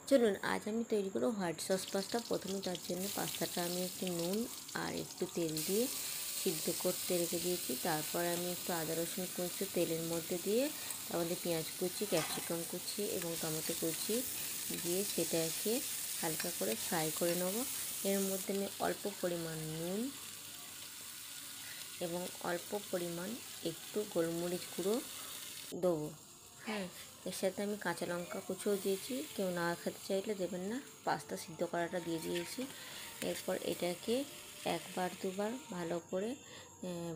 চলুন আজ আমি তৈরি করব হোয়াইট সস পাস্তা। প্রথমে তার জন্য পাস্তাটা আমি একটু নুন আর একটু তেল দিয়ে সিদ্ধ করতে রেখে দিয়েছি। তারপর আমি একটু আদা রসুন কুচি তেলের মধ্যে দিয়ে তার মধ্যে পেঁয়াজ কুচি, ক্যাপসিকাম কুচি এবং টমেটো কুচি দিয়ে সেটাকে হালকা করে ফ্রাই করে নেব। এর মধ্যে আমি অল্প পরিমাণ নুন এবং অল্প পরিমাণ একটু গোলমরিচ গুঁড়ো দেবো। হ্যাঁ, এর সাথে আমি কাঁচা লঙ্কা কুচিও দিয়েছি, কেউ না খেতে চাইলে দেবেন না। পাস্তা সিদ্ধ করাটা দিয়ে দিয়েছি। এরপর এটাকে একবার দুবার ভালো করে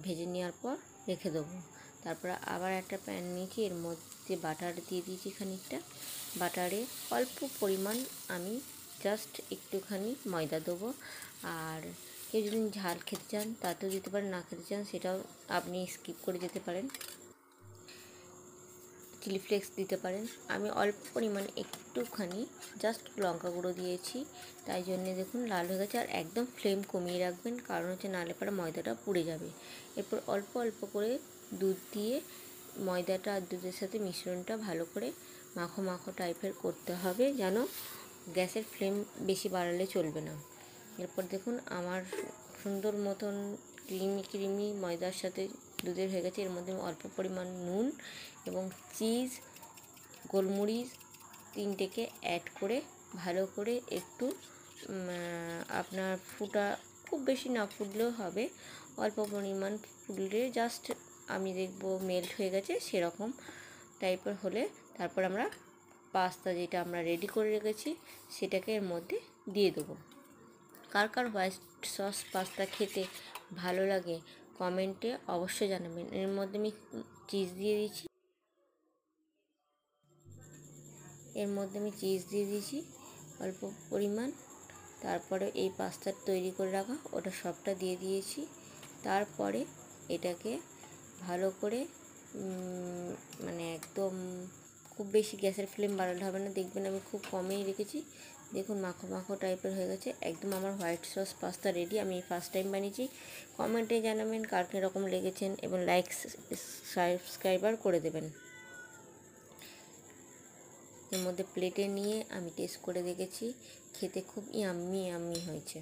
ভেজে নেওয়ার পর রেখে দেবো। তারপর আবার একটা প্যান নিয়েছি, এর মধ্যে বাটার দিয়ে দিয়েছি খানিকটা। বাটারে অল্প পরিমাণ আমি জাস্ট একটুখানি ময়দা দেবো। আর কেউ যদি ঝাল খেতে চান তাতেও দিতে পারেন, না খেতে চান সেটাও আপনি স্কিপ করে যেতে পারেন। চিলি ফ্লেক্স দিতে পারেন। আমি অল্প পরিমাণ একটুখানি জাস্ট লঙ্কা গুঁড়ো দিয়েছি, তাই জন্যে দেখুন লাল হয়ে গেছে। আর একদম ফ্লেম কমিয়ে রাখবেন, কারণ হচ্ছে নাহলে পরে ময়দাটা পুড়ে যাবে। এরপর অল্প অল্প করে দুধ দিয়ে ময়দাটা আর দুধের সাথে মিশ্রণটা ভালো করে মাখো মাখো টাইপের করতে হবে, যেন গ্যাসের ফ্লেম বেশি বাড়ালে চলবে না। এরপর দেখুন আমার সুন্দর মতন ক্রিমি ময়দার সাথে দুধের হয়ে গেছে। এর মধ্যে আমি অল্প পরিমাণ নুন এবং চিজ, গোলমরিচ তিনটেকে অ্যাড করে ভালো করে একটু আপনার খুব বেশি না ফুটলেও হবে, অল্প পরিমাণ ফুটলে জাস্ট আমি দেখবো মেল্ট হয়ে গেছে সেরকম টাইপের হলে তারপর আমরা পাস্তা যেটা আমরা রেডি করে রেখেছি সেটাকে এর মধ্যে দিয়ে দেবো। কার কার হোয়াইট সস পাস্তা খেতে ভালো লাগে কমেন্টে অবশ্যই জানাবেন। এর মধ্যে আমি চিজ দিয়ে দিয়েছি, অল্প পরিমাণ। তারপরে এই পাস্তা তৈরি করে রাখা ওটা সবটা দিয়ে দিয়েছি। তারপরে এটাকে ভালো করে একদম খুব বেশি গ্যাসের ফ্লেম বাড়ালে হবে না, দেখবেন আমি খুব কমেই রেখেছি। দেখুন মাখো মাখো টাইপের হয়ে গেছে, একদম আমার হোয়াইট সস পাস্তা রেডি। আমি ফার্স্ট টাইম বানিয়েছি। কমেন্টে জানাবেন কার কীরকম লেগেছেন এবং লাইক সাবস্ক্রাইবার করে দেবেন। এর মধ্যে প্লেটে নিয়ে আমি টেস্ট করে দেখেছি, খেতে খুব ইয়াম্মি হয়েছে।